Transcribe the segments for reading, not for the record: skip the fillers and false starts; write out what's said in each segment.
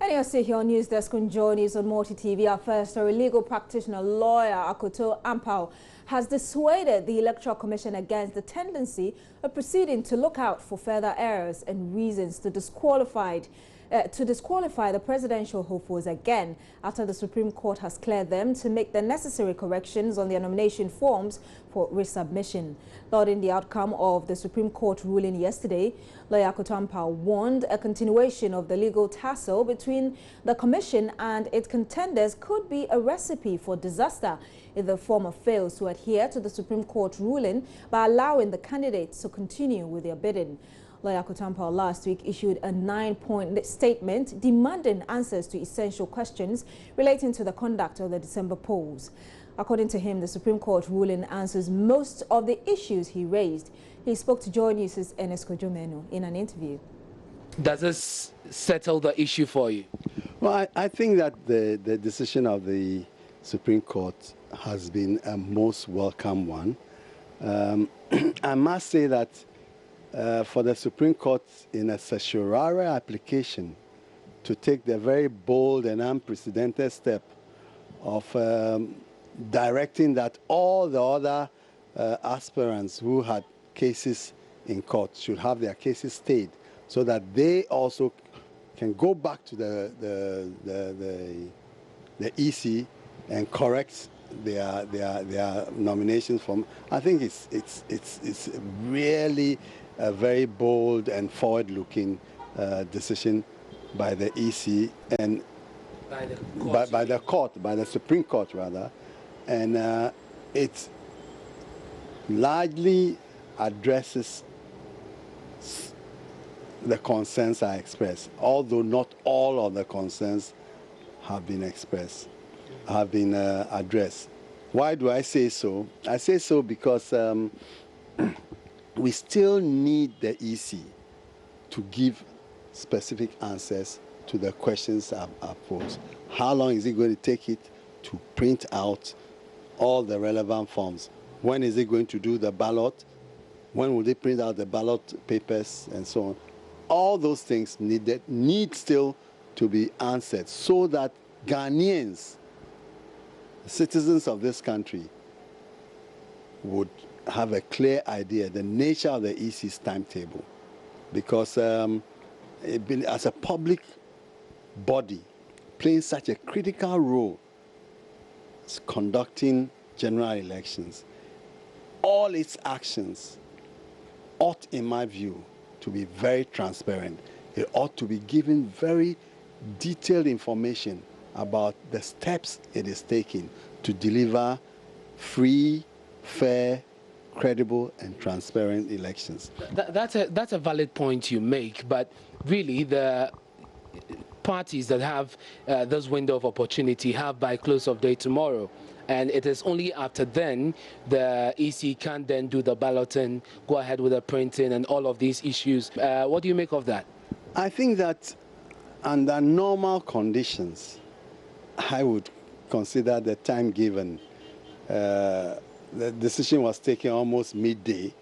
And you'll see here on News Desk on Joy News on Multi TV. Our first story, legal practitioner lawyer Akoto Ampao has dissuaded the Electoral Commission against the tendency of proceeding to look out for further errors and reasons to disqualify the presidential hopefuls again after the Supreme Court has cleared them to make the necessary corrections on their nomination forms for resubmission. Lauding the outcome of the Supreme Court ruling yesterday, lawyer Akoto Ampao warned a continuation of the legal tussle between the Commission and its contenders could be a recipe for disaster if the former fails to adhere to the Supreme Court ruling by allowing the candidates to continue with their bidding. Lawyer Akoto Ampao last week issued a 9-point statement demanding answers to essential questions relating to the conduct of the December polls. According to him, the Supreme Court ruling answers most of the issues he raised. He spoke to Joy News' Ernest Kojomeno in an interview. Does this settle the issue for you? Well, I think that the decision of the Supreme Court has been a most welcome one. I must say that for the Supreme Court in a certiorari application to take the very bold and unprecedented step of directing that all the other aspirants who had cases in court should have their cases stayed so that they also can go back to the EC and correct their nominations from. I think it's really a very bold and forward-looking decision by the EC and by the Supreme Court rather, and it largely addresses the concerns I expressed, although not all of the concerns have been expressed, have been addressed. Why do I say so? I say so because we still need the EC to give specific answers to the questions I've posed. How long is it going to take it to print out all the relevant forms? When is it going to do the ballot? When will they print out the ballot papers and so on? All those things need still to be answered so that Ghanaians, citizens of this country, would have a clear idea, the nature of the EC's timetable. Because as a public body playing such a critical role conducting general elections, all its actions ought, in my view, to be very transparent. It ought to be given very detailed information about the steps it is taking to deliver free, fair, credible and transparent elections. That's a valid point you make, but really the parties that have this window of opportunity have by close of day tomorrow, and it is only after then the EC can then do the balloting, go ahead with the printing and all of these issues. What do you make of that? I think that under normal conditions, I would consider the time given. The decision was taken almost midday,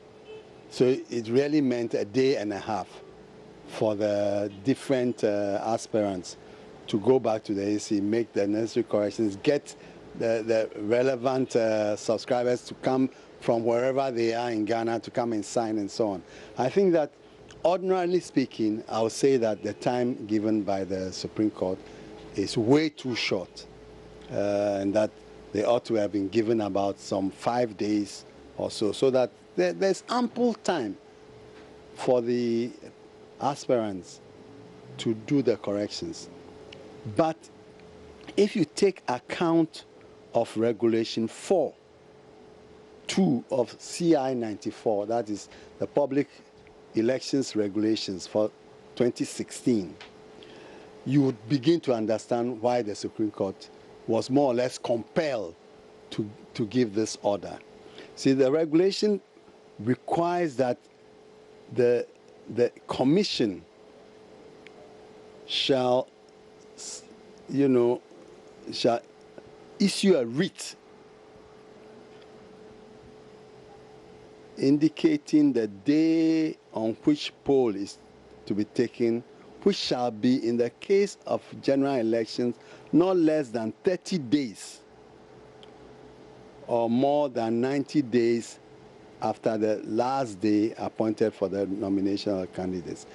so it really meant a day and a half for the different aspirants to go back to the AC, make the necessary corrections, get the relevant subscribers to come from wherever they are in Ghana to come and sign and so on. I think that ordinarily speaking, I would say that the time given by the Supreme Court is way too short, and that they ought to have been given about some 5 days or so that there's ample time for the aspirants to do the corrections. But if you take account of Regulation 4.2 of CI 94, that is the Public Elections Regulations for 2016, you would begin to understand why the Supreme Court was more or less compelled to give this order. See, the regulation requires that the commission shall issue a writ indicating the day on which poll is to be taken which shall be in the case of general elections not less than 30 days or more than 90 days after the last day appointed for the nomination of candidates.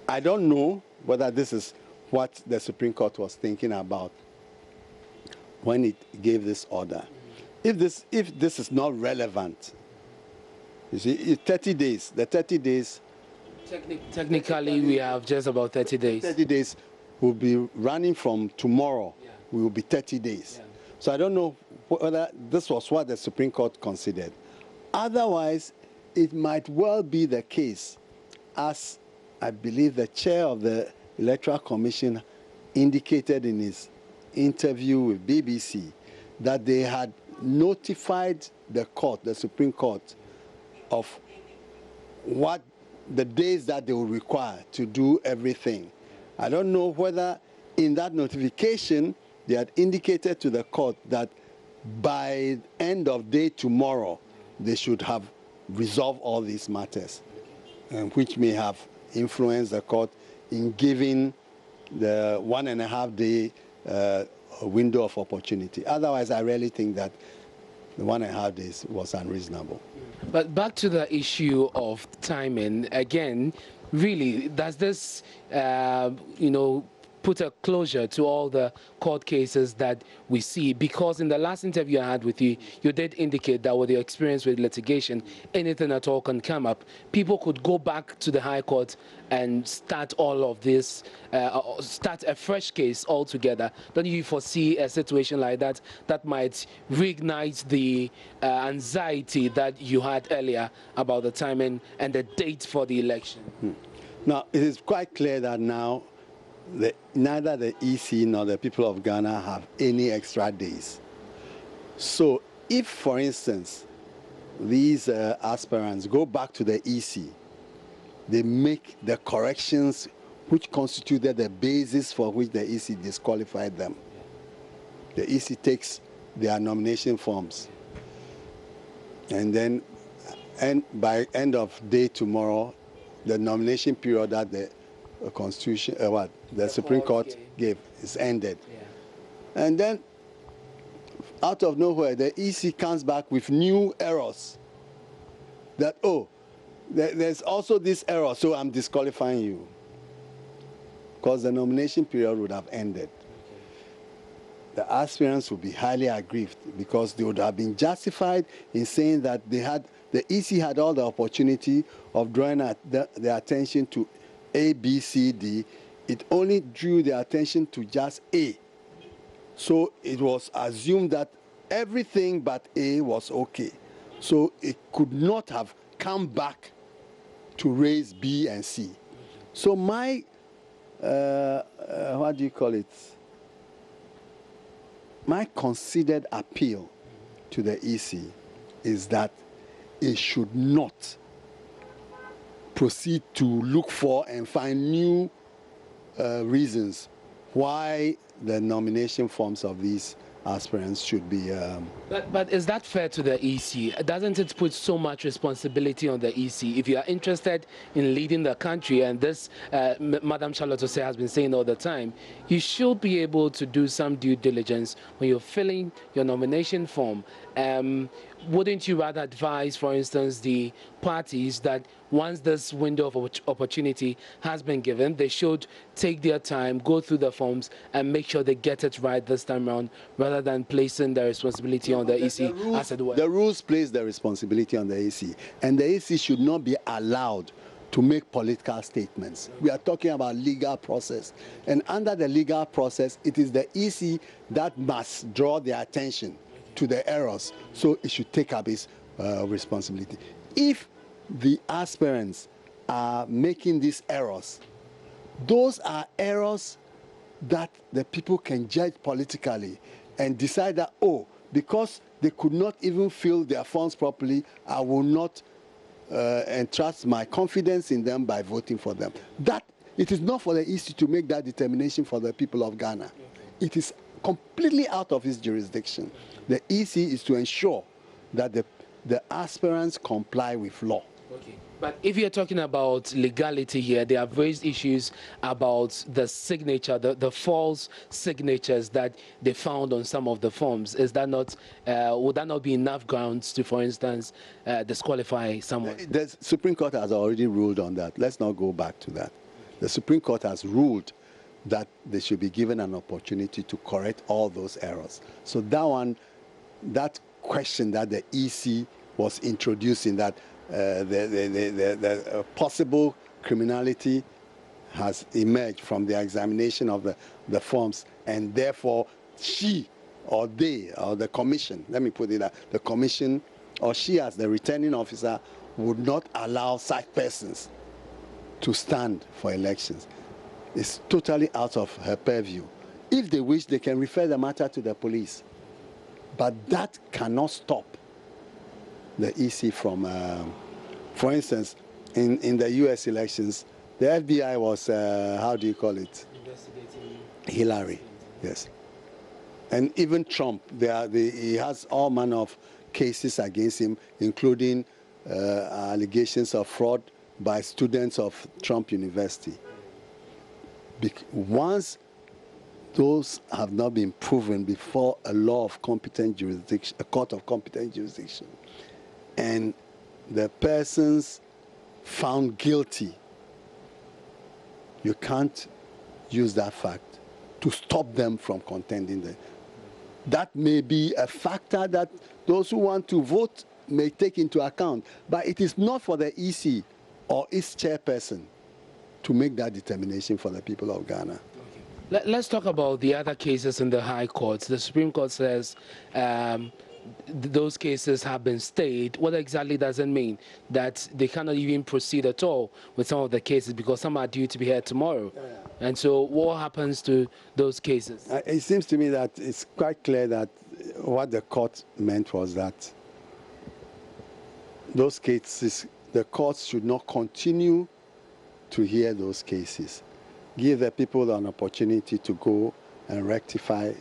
I don't know whether this is what the Supreme Court was thinking about when it gave this order. If this is not relevant, you see, it's 30 days. The 30 days. Technically, we have just about 30 days. 30 days will be running from tomorrow. Yeah. We will be 30 days. Yeah. So I don't know whether this was what the Supreme Court considered. Otherwise, it might well be the case, as I believe the chair of the Electoral Commission indicated in his interview with BBC, that they had notified the court, the Supreme Court, of what the days that they would require to do everything. I don't know whether in that notification they had indicated to the court that by end of day tomorrow they should have resolved all these matters, which may have influenced the court in giving the 1.5 day window of opportunity. Otherwise, I really think that the 1.5 days was unreasonable. But back to the issue of timing, again, really, does this, put a closure to all the court cases that we see? Because in the last interview I had with you, you did indicate that with your experience with litigation, anything at all can come up. People could go back to the High Court and start all of this, start a fresh case altogether. Don't you foresee a situation like that that might reignite the anxiety that you had earlier about the timing and the date for the election? Now, it is quite clear that now neither the EC nor the people of Ghana have any extra days. So if, for instance, these aspirants go back to the EC, they make the corrections which constituted the basis for which the EC disqualified them. The EC takes their nomination forms, and then by end of day tomorrow, the nomination period that the Constitution, the Supreme Court gave is ended. Yeah. And then, out of nowhere, the EC comes back with new errors. That, there's also this error, so I'm disqualifying you. Because the nomination period would have ended. The aspirants would be highly aggrieved because they would have been justified in saying that the EC had all the opportunity of drawing their attention to A, B, C, D. It only drew their attention to just A. So it was assumed that everything but A was okay. So it could not have come back to raise B and C. So my, what do you call it? My considered appeal to the EC is that it should not proceed to look for and find new reasons why the nomination forms of these aspirants should be... But is that fair to the EC? Doesn't it put so much responsibility on the EC? If you are interested in leading the country, and this Madam Charlotte Osei has been saying all the time, you should be able to do some due diligence when you're filling your nomination form. Wouldn't you rather advise, for instance, the parties that once this window of opportunity has been given, they should take their time, go through the forms, and make sure they get it right this time around, rather than placing the responsibility on the EC, as it were? The rules place the responsibility on the EC, and the EC should not be allowed to make political statements. We are talking about legal process, and under the legal process, it is the EC that must draw their attention to the errors, so it should take up its responsibility. If the aspirants are making these errors, those are errors that the people can judge politically and decide that, because they could not even fill their forms properly, I will not entrust my confidence in them by voting for them. That it is not for the EC to make that determination for the people of Ghana. It is completely out of its jurisdiction. The EC is to ensure that the aspirants comply with law. Okay. But if you're talking about legality here, they have raised issues about the signature, the false signatures that they found on some of the forms. Is that not, would that not be enough grounds to, for instance, disqualify someone? The Supreme Court has already ruled on that. Let's not go back to that. The Supreme Court has ruled that they should be given an opportunity to correct all those errors. So that one, that question that the EC was introducing, that the possible criminality has emerged from the examination of the forms, and therefore she or they or the commission, let me put it that, the commission or she as the returning officer would not allow such persons to stand for elections. It's totally out of her purview. If they wish, they can refer the matter to the police. But that cannot stop the EC from, for instance, in the US elections, the FBI was, how do you call it? Investigating Hillary, yes. And even Trump, he has all manner of cases against him, including allegations of fraud by students of Trump University. Once those have not been proven before a law of competent jurisdiction, a court of competent jurisdiction, and the persons found guilty, you can't use that fact to stop them from contending there. That may be a factor that those who want to vote may take into account, but it is not for the EC or its chairperson to make that determination for the people of Ghana. Let's talk about the other cases in the High Court. The Supreme Court says those cases have been stayed. What exactly does it mean? That they cannot even proceed at all with some of the cases because some are due to be heard tomorrow. And so what happens to those cases? It seems to me that it's quite clear that what the court meant was that those cases, the courts should not continue to hear those cases. Give the people an opportunity to go and rectify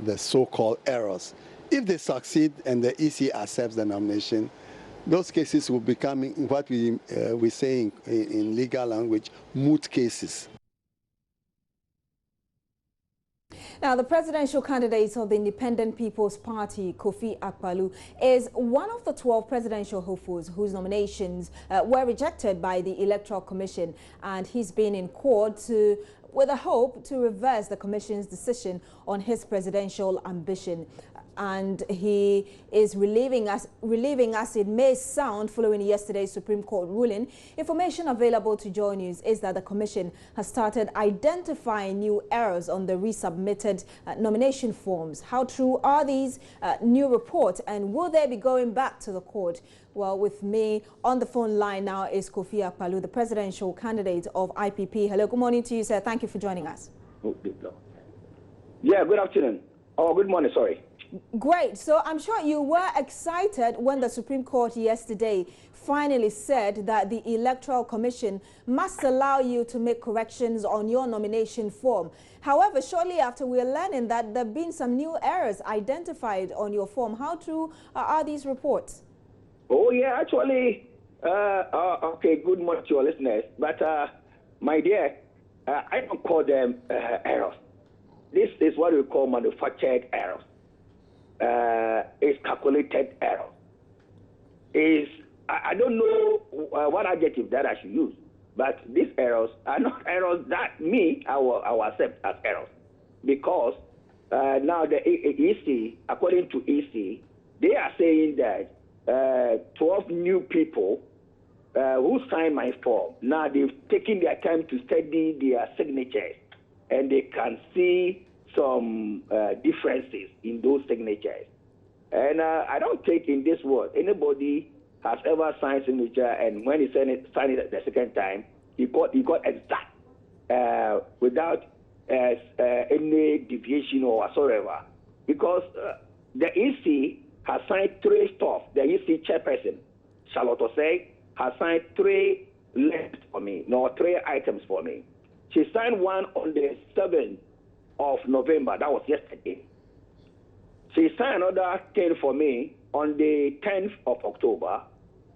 the so-called errors. If they succeed and the EC accepts the nomination, those cases will become what we say in legal language, moot cases. Now, the presidential candidate of the Independent People's Party, Kofi Akpaloo, is one of the 12 presidential hopefuls whose nominations were rejected by the Electoral Commission, and he's been in court with a hope to reverse the Commission's decision on his presidential ambition. And he is relieving us it may sound following yesterday's Supreme Court ruling. Information available to Joy News is that the Commission has started identifying new errors on the resubmitted nomination forms. How true are these new reports, and will they be going back to the court? Well, with me on the phone line now is Kofi Akpaloo, the presidential candidate of IPP. Hello, good morning to you, sir. Thank you for joining us. Yeah, good afternoon. Oh, good morning, sorry. Great. So I'm sure you were excited when the Supreme Court yesterday finally said that the Electoral Commission must allow you to make corrections on your nomination form. However, shortly after, we're learning that there have been some new errors identified on your form. How true are these reports? Oh, yeah, actually, okay, good morning to your listeners. But, my dear, I don't call them errors. This is what we call manufactured errors. It's calculated error. I don't know what adjective that I should use, but these errors are not errors that I will accept as errors, because now the EC, according to EC, they are saying that 12 new people who signed my form, now they've taken their time to study their signatures, and they can see some differences in those signatures. And I don't think in this world anybody has ever signed signature, and when he signed it the second time, he got exact without any deviation or whatsoever. Because the EC has signed 3 stuff. The EC chairperson, Charlotte Osei, has signed 3 lists for me, 3 items for me. She signed one on the 7th of November, that was yesterday. She signed another thing for me on the 10th of October,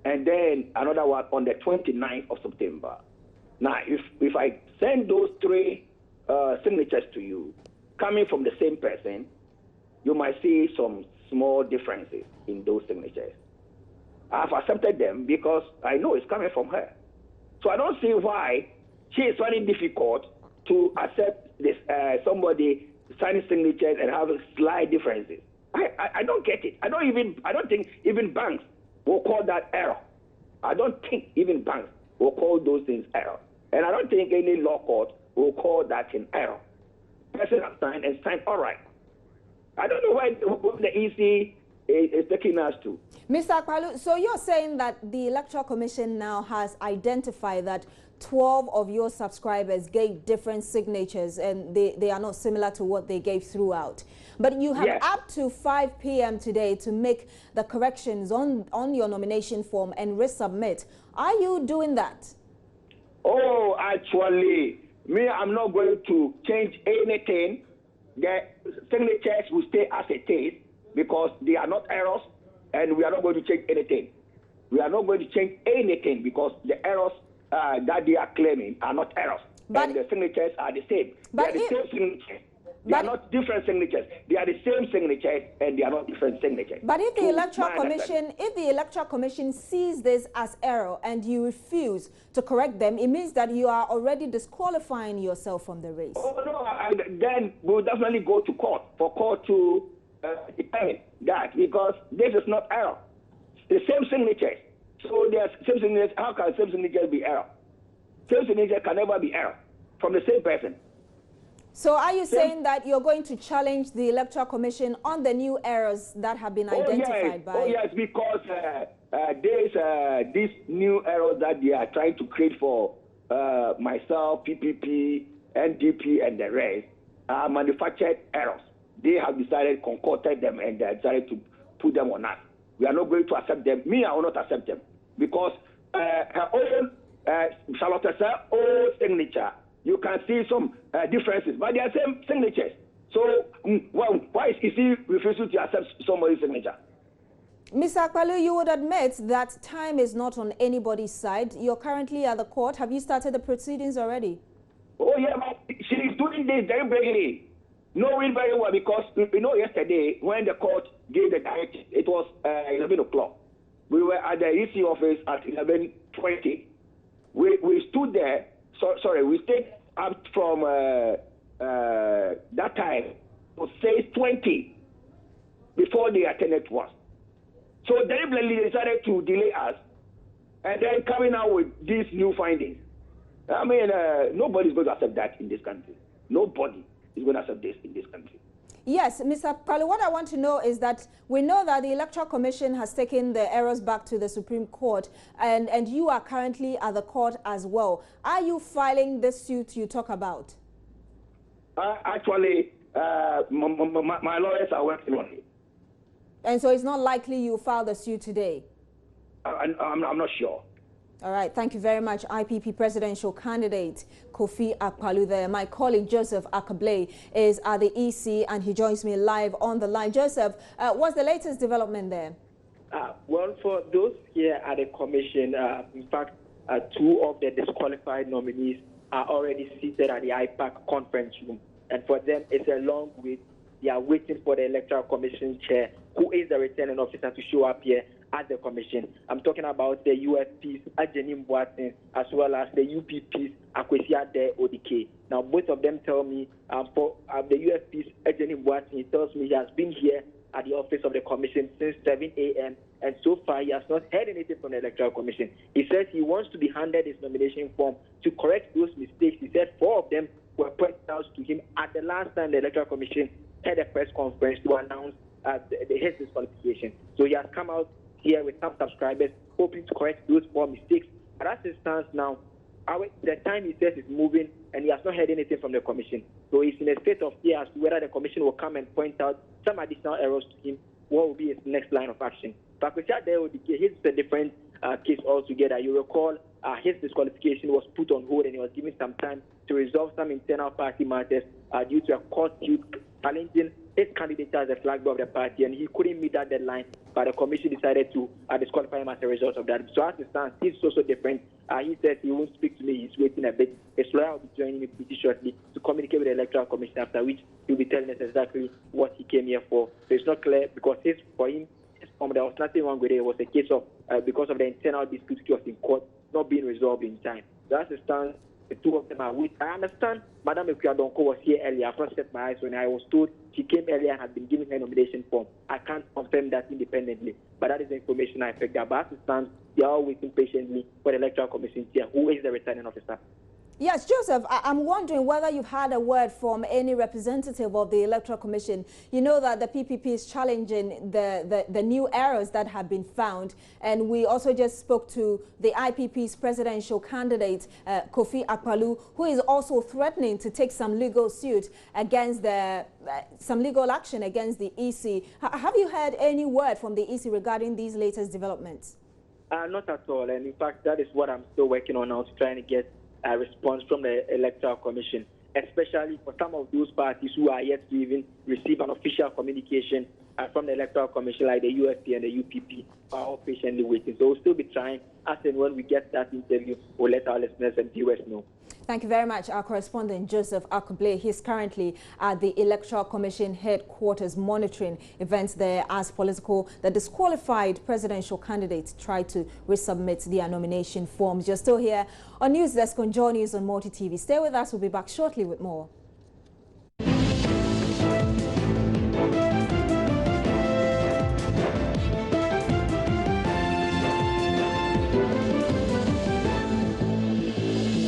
and then another one on the 29th of September. Now, if I send those three signatures to you, coming from the same person, you might see some small differences in those signatures. I've accepted them because I know it's coming from her. So I don't see why she is finding it difficult to accept this somebody signing signatures and having slight differences. I don't get it. I don't think even banks will call that error. I don't think even banks will call those things error. And I don't think any law court will call that an error. Person has signed and signed all right. I don't know why the EC is taking us to. Mr. Akpalu, so you're saying that the Electoral Commission now has identified that 12 of your subscribers gave different signatures and they are not similar to what they gave throughout. But you have up to 5 p.m. today to make the corrections on your nomination form and resubmit. Are you doing that? Oh, actually, I'm not going to change anything. The signatures will stay as it is because they are not errors, and we are not going to change anything. We are not going to change anything because the errors that they are claiming are not errors. And the signatures are the same. They are the same signatures. They are not different signatures. They are the same signatures and they are not different signatures. But if the Electoral Commission sees this as error and you refuse to correct them, it means that you are already disqualifying yourself from the race. Oh no, then we'll definitely go to court for court to determine that because this is not error. The same signatures. So there's same signatures. How can same signatures be error? Same signature can never be error from the same person. So are you saying that you're going to challenge the Electoral Commission on the new errors that have been identified by? Oh yes, because these new errors that they are trying to create for myself, PPP, NDP, and the rest are manufactured errors. They have decided, concocted them, and they decided to put them on us. We are not going to accept them. Me, I will not accept them because her own Charlotte's own signature. You can see some differences, but they are same signatures. So, why is he refusing to accept somebody's signature? Mr. Akpalu, you would admit that time is not on anybody's side. You're currently at the court. Have you started the proceedings already? Oh, yeah, but she is doing this deliberately, knowing very well because, yesterday when the court gave the directive, it was 11 o'clock. We were at the EC office at 11:20. We stood there. We stayed up from that time to 6:20 before they attended to us. So deliberately they decided to delay us and then coming out with these new findings. I mean, nobody's going to accept that in this country. Nobody is going to accept this in this country. Yes, Mr. Akpalu, what I want to know is that we know that the Electoral Commission has taken the errors back to the Supreme Court and you are currently at the court as well. Are you filing this suit you talk about? Actually, my lawyers are working on it. And so it's not likely you file the suit today? I'm not sure. All right, thank you very much, IPP presidential candidate Kofi Akpalu there. My colleague Joseph Akablay is at the EC and he joins me live on the line. Joseph, what's the latest development there? Well, for those here at the commission, in fact, 2 of the disqualified nominees are already seated at the IPAC conference room. And for them, it's a long wait. They are waiting for the Electoral Commission chair, who is the returning officer, to show up here at the commission. I'm talking about the UFPs, Ajenim Boateng, as well as the UPPs, Akwesi Ade Odike. Now, both of them tell me, for the UFPs, Ajenim Boateng, he tells me he has been here at the office of the commission since 7 a.m. and so far he has not heard anything from the Electoral Commission. He says he wants to be handed his nomination form to correct those mistakes. He said 4 of them were pointed out to him at the last time the Electoral Commission had a press conference to announce his disqualification. So he has come out here with some subscribers hoping to correct those 4 mistakes. But as it stands now, the time he says is moving and he has not heard anything from the commission. So he's in a state of fear as to whether the commission will come and point out some additional errors to him. What will be his next line of action? But his is a different case altogether. You recall his disqualification was put on hold and he was given some time to resolve some internal party matters due to a court suit challenging his candidature as a flag bearer of the party, and he couldn't meet that deadline, but the commission decided to disqualify him as a result of that. So as it stands, he's also different. He says he won't speak to me. He's waiting a bit. His lawyer will be joining me pretty shortly to communicate with the Electoral Commission, after which he'll be telling us exactly what he came here for. So it's not clear, because for him, there was nothing wrong with it. It was a case of, because of the internal dispute which was in court, not being resolved in time. So as it stands, the two of them are weak. I understand Madam Ekuadonko was here earlier. I've not set my eyes when I was told she came earlier and had been given her nomination form. I can't confirm that independently, but that is the information I picked up. But as it stands, they are all waiting patiently for the Electoral Commission here, who is the returning officer. Yes, Joseph, I'm wondering whether you've had a word from any representative of the Electoral Commission. You know that the PPP is challenging the new errors that have been found. And we also just spoke to the IPP's presidential candidate, Kofi Akpalu, who is also threatening to take some legal suit against some legal action against the EC. Have you heard any word from the EC regarding these latest developments? Not at all. And in fact, that is what I'm still working on now, to try and get a response from the Electoral Commission, especially for some of those parties who are yet to even receive an official communication from the Electoral Commission, like the UFP and the UPP, are all patiently waiting. So we'll still be trying. As and when we get that interview, we'll let our listeners and viewers know. Thank you very much, our correspondent Joseph Akuble. He's currently at the Electoral Commission headquarters monitoring events there as the disqualified presidential candidates try to resubmit their nomination forms. You're still here on News Desk on Joy News on Multi TV. Stay with us. We'll be back shortly with more.